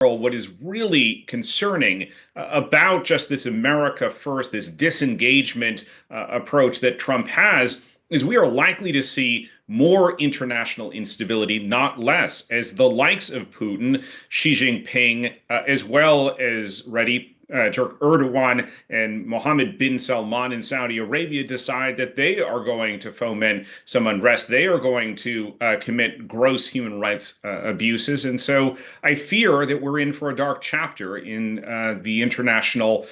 What is really concerning about just this America first, this disengagement approach that Trump has, is we are likely to see more international instability, not less, as the likes of Putin, Xi Jinping, as well as Turk Erdogan and Mohammed bin Salman in Saudi Arabia decide that they are going to foment some unrest. They are going to commit gross human rights abuses. And so I fear that we're in for a dark chapter in the international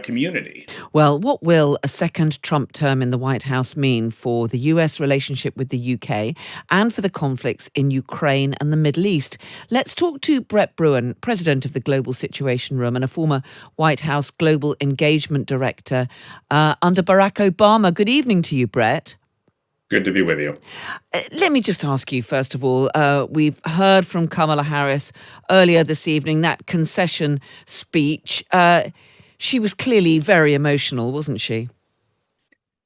community. Well, what will a second Trump term in the White House mean for the US relationship with the UK and for the conflicts in Ukraine and the Middle East? Let's talk to Brett Bruen, president of the Global Situation Room and a former White House Global Engagement Director under Barack Obama. Good evening to you, Brett. Good to be with you. Let me just ask you, first of all, we've heard from Kamala Harris earlier this evening, that concession speech. She was clearly very emotional, wasn't she?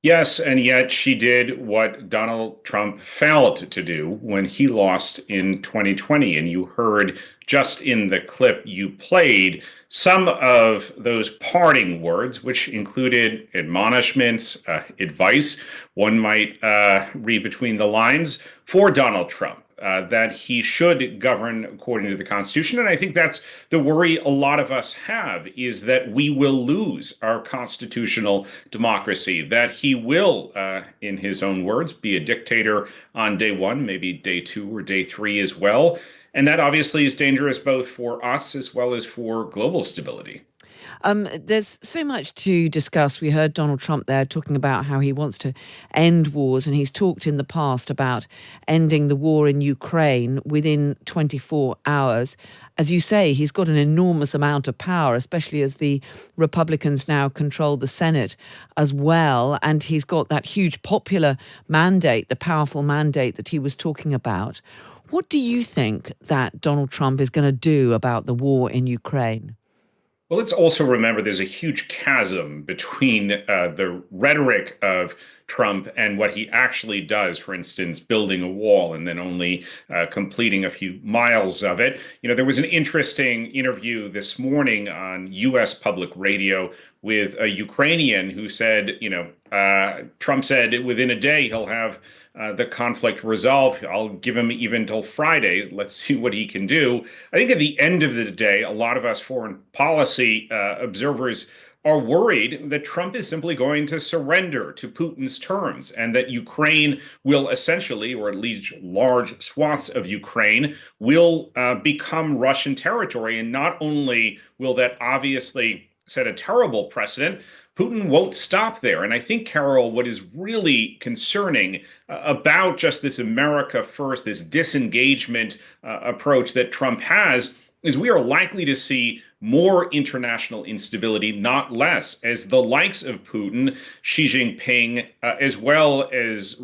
Yes, and yet she did what Donald Trump failed to do when he lost in 2020. And you heard just in the clip you played some of those parting words, which included admonishments, advice, one might read between the lines, for Donald Trump. That he should govern according to the Constitution. And I think that's the worry a lot of us have, is that we will lose our constitutional democracy, that he will, in his own words, be a dictator on day one, maybe day two or day three as well. And that obviously is dangerous both for us as well as for global stability. There's so much to discuss. We heard Donald Trump there talking about how he wants to end wars, and he's talked in the past about ending the war in Ukraine within 24 hours. As you say, he's got an enormous amount of power, especially as the Republicans now control the Senate as well. And he's got that huge popular mandate, the powerful mandate that he was talking about. What do you think that Donald Trump is going to do about the war in Ukraine? Well, let's also remember there's a huge chasm between the rhetoric of Trump and what he actually does, for instance, building a wall and then only completing a few miles of it. You know, there was an interesting interview this morning on US public radio with a Ukrainian who said, Trump said within a day he'll have the conflict resolved. I'll give him even till Friday. Let's see what he can do. I think at the end of the day, a lot of us foreign policy observers are worried that Trump is simply going to surrender to Putin's terms and that Ukraine will essentially, or at least large swaths of Ukraine, will become Russian territory. And not only will that obviously set a terrible precedent, Putin won't stop there. And I think, Carol, what is really concerning about just this America first, this disengagement approach that Trump has, is we are likely to see more international instability, not less, as the likes of Putin, Xi Jinping, as well as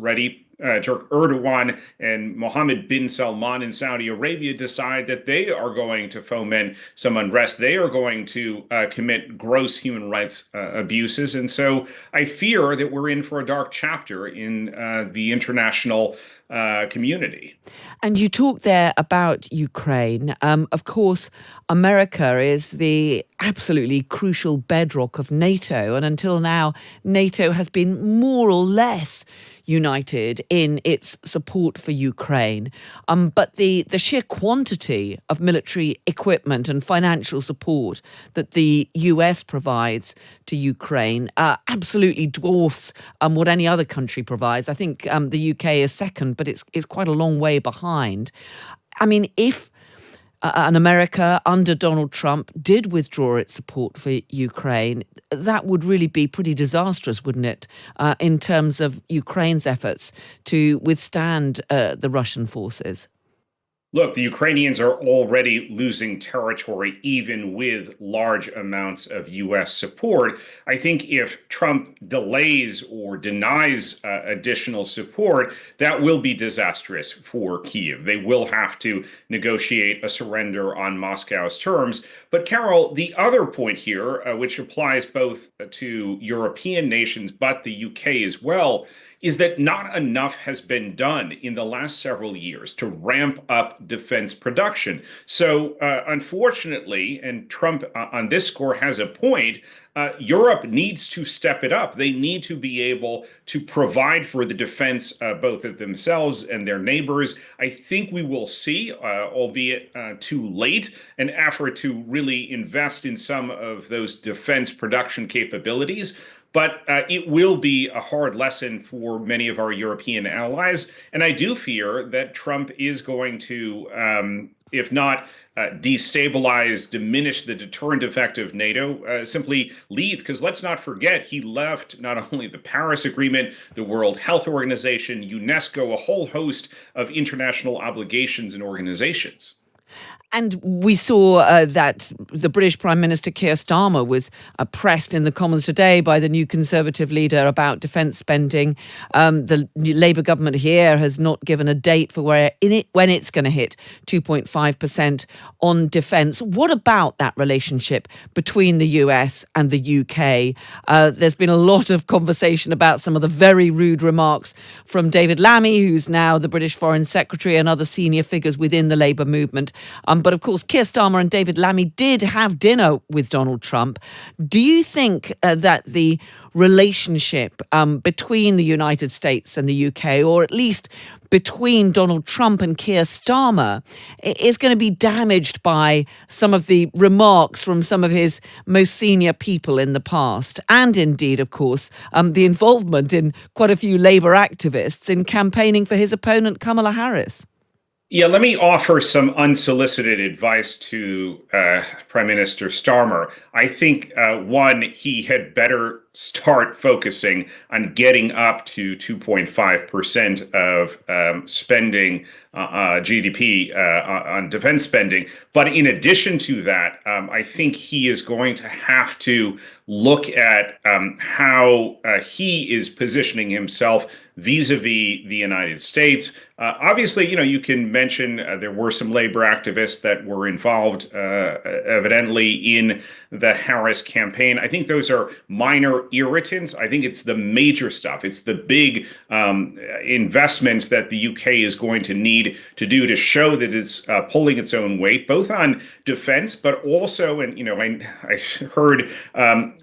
Turk Erdogan and Mohammed bin Salman in Saudi Arabia decide that they are going to foment some unrest. They are going to commit gross human rights abuses. And so I fear that we're in for a dark chapter in the international community. And you talked there about Ukraine. Of course, America is the absolutely crucial bedrock of NATO. And until now, NATO has been more or less united in its support for Ukraine. But the sheer quantity of military equipment and financial support that the US provides to Ukraine absolutely dwarfs what any other country provides. I think the UK is second, but it's quite a long way behind. I mean, if and America under Donald Trump did withdraw its support for Ukraine, that would really be pretty disastrous, wouldn't it, in terms of Ukraine's efforts to withstand the Russian forces? Look, the Ukrainians are already losing territory, even with large amounts of U.S. support. I think if Trump delays or denies additional support, that will be disastrous for Kyiv. They will have to negotiate a surrender on Moscow's terms. But Carol, the other point here, which applies both to European nations, but the UK as well, is that not enough has been done in the last several years to ramp up defense production. So, unfortunately, and Trump on this score has a point, Europe needs to step it up. They need to be able to provide for the defense both of themselves and their neighbors. I think we will see, albeit too late, an effort to really invest in some of those defense production capabilities. But it will be a hard lesson for many of our European allies. And I do fear that Trump is going to, if not destabilize, diminish the deterrent effect of NATO, simply leave. Because let's not forget, he left not only the Paris Agreement, the World Health Organization, UNESCO, a whole host of international obligations and organizations. And we saw that the British Prime Minister Keir Starmer was pressed in the Commons today by the new Conservative leader about defence spending. The Labour government here has not given a date for when it's going to hit 2.5% on defence. What about that relationship between the US and the UK? There's been a lot of conversation about some of the very rude remarks from David Lammy, who's now the British Foreign Secretary, and other senior figures within the Labour movement. But of course, Keir Starmer and David Lammy did have dinner with Donald Trump. Do you think that the relationship between the United States and the UK, or at least between Donald Trump and Keir Starmer, is going to be damaged by some of the remarks from some of his most senior people in the past? And indeed, of course, the involvement in quite a few Labour activists in campaigning for his opponent, Kamala Harris? Yeah, let me offer some unsolicited advice to Prime Minister Starmer. I think, one, he had better start focusing on getting up to 2.5% of spending, GDP, on defense spending. But in addition to that, I think he is going to have to look at how he is positioning himself vis-a-vis the United States. Obviously, you can mention there were some labor activists that were involved, evidently, in the Harris campaign. I think those are minor irritants. I think it's the major stuff. It's the big investments that the UK is going to need to do to show that it's pulling its own weight, both on defense, but also, and I heard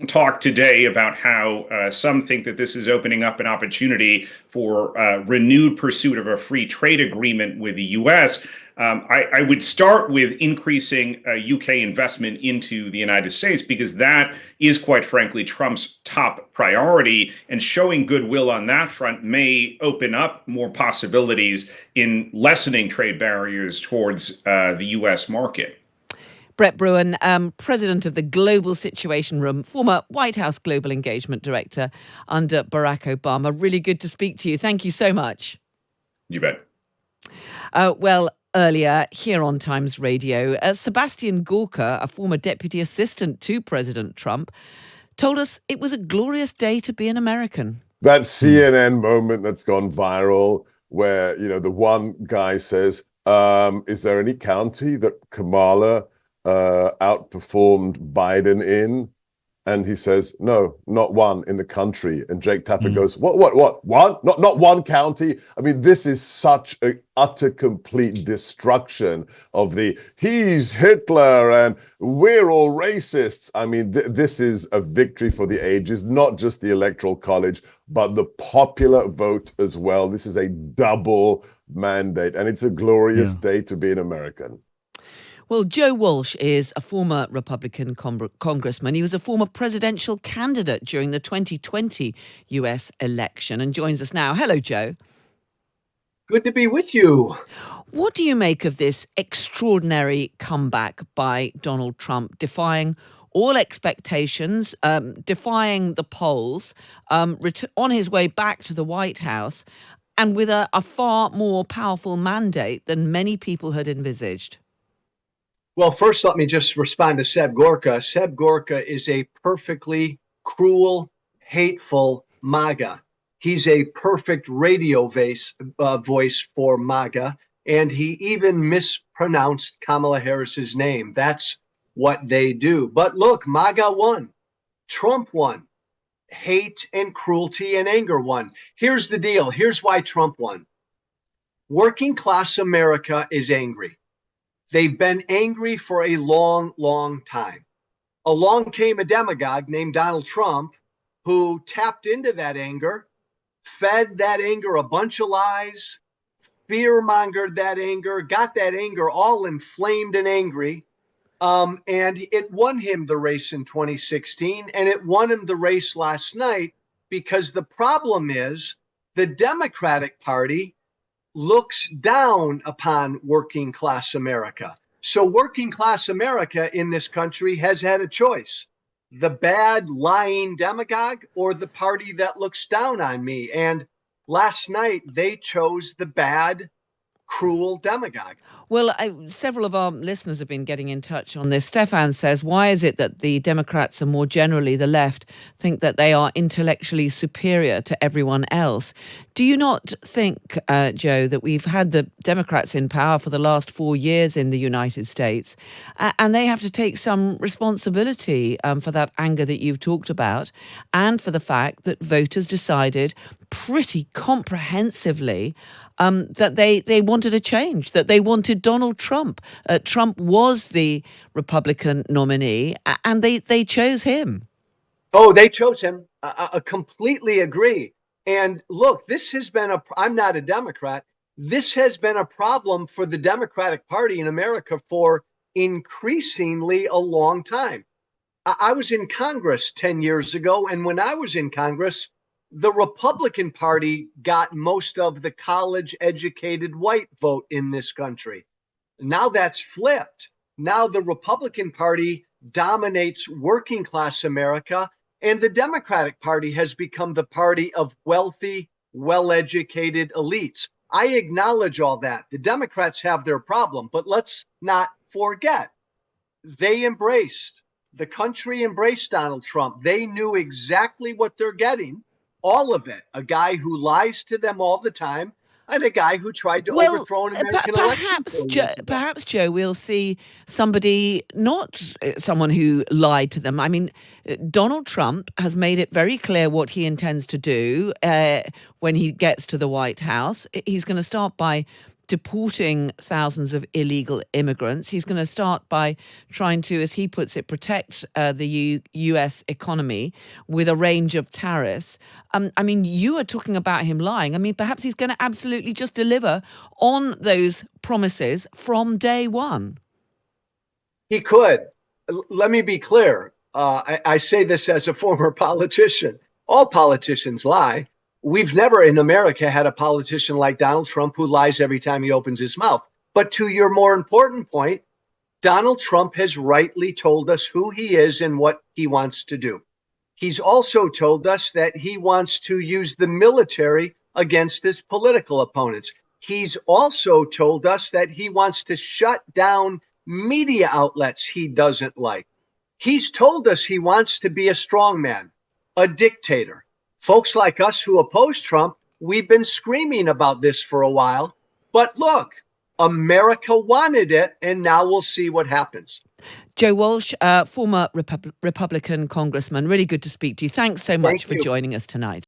talk today about how some think that this is opening up an opportunity for renewed pursuit of a free trade agreement with the US. I would start with increasing UK investment into the United States, because that is, quite frankly, Trump's top priority, and showing goodwill on that front may open up more possibilities in lessening trade barriers towards the US market. Brett Bruen, president of the Global Situation Room, former White House Global Engagement Director under Barack Obama. Really good to speak to you. Thank you so much. You bet. Earlier here on Times Radio, Sebastian Gorka, a former deputy assistant to President Trump, told us it was a glorious day to be an American. That CNN moment that's gone viral where, the one guy says, is there any county that Kamala outperformed Biden in? And he says, no, not one in the country. And Jake Tapper goes, what? One? Not one county? I mean, this is such an utter complete destruction of he's Hitler and we're all racists. I mean, this is a victory for the ages, not just the Electoral College, but the popular vote as well. This is a double mandate, and it's a glorious day to be an American. Well, Joe Walsh is a former Republican congressman. He was a former presidential candidate during the 2020 US election and joins us now. Hello, Joe. Good to be with you. What do you make of this extraordinary comeback by Donald Trump, defying all expectations, defying the polls, on his way back to the White House, and with a far more powerful mandate than many people had envisaged? Well, first, let me just respond to Seb Gorka. Seb Gorka is a perfectly cruel, hateful MAGA. He's a perfect radio voice for MAGA, and he even mispronounced Kamala Harris's name. That's what they do. But look, MAGA won. Trump won. hate and cruelty and anger won. Here's the deal. Here's why Trump won. Working class America is angry. They've been angry for a long, long time. Along came a demagogue named Donald Trump who tapped into that anger, fed that anger a bunch of lies, fear-mongered that anger, got that anger all inflamed and angry. And it won him the race in 2016, and it won him the race last night, because the problem is the Democratic Party looks down upon working class America. So working class America in this country has had a choice: the bad, lying demagogue or the party that looks down on me. And last night they chose the bad, cruel demagogue. Well, several of our listeners have been getting in touch on this. Stefan says, why is it that the Democrats and more generally the left think that they are intellectually superior to everyone else? Do you not think, Joe, that we've had the Democrats in power for the last 4 years in the United States, and they have to take some responsibility for that anger that you've talked about, and for the fact that voters decided pretty comprehensively that they wanted a change, that they wanted Donald Trump. Trump was the Republican nominee, and they chose him. Oh, they chose him. I completely agree. And look, this has been I'm not a Democrat. This has been a problem for the Democratic Party in America for increasingly a long time. I was in Congress 10 years ago, and when I was in Congress, the Republican Party got most of the college-educated white vote in this country. Now that's flipped. Now the Republican Party dominates working class America, and the Democratic Party has become the party of wealthy, well-educated elites. I acknowledge all that. The Democrats have their problem, but let's not forget, the country embraced Donald Trump. They knew exactly what they're getting. All of it. A guy who lies to them all the time, and a guy who tried to overthrow an American election. Perhaps, Joe, we'll see somebody, not someone who lied to them. I mean, Donald Trump has made it very clear what he intends to do when he gets to the White House. He's going to start by deporting thousands of illegal immigrants. He's going to start by trying to, as he puts it, protect the U.S. economy with a range of tariffs. I mean, you are talking about him lying. I mean, perhaps he's going to absolutely just deliver on those promises from day one. He could. Let me be clear. I say this as a former politician. All politicians lie. We've never in America had a politician like Donald Trump who lies every time he opens his mouth. But to your more important point, Donald Trump has rightly told us who he is and what he wants to do. He's also told us that he wants to use the military against his political opponents. He's also told us that he wants to shut down media outlets he doesn't like. He's told us he wants to be a strongman, a dictator. Folks like us who oppose Trump, we've been screaming about this for a while. But look, America wanted it, and now we'll see what happens. Joe Walsh, former Republican congressman, really good to speak to you. Thanks so much for joining us tonight.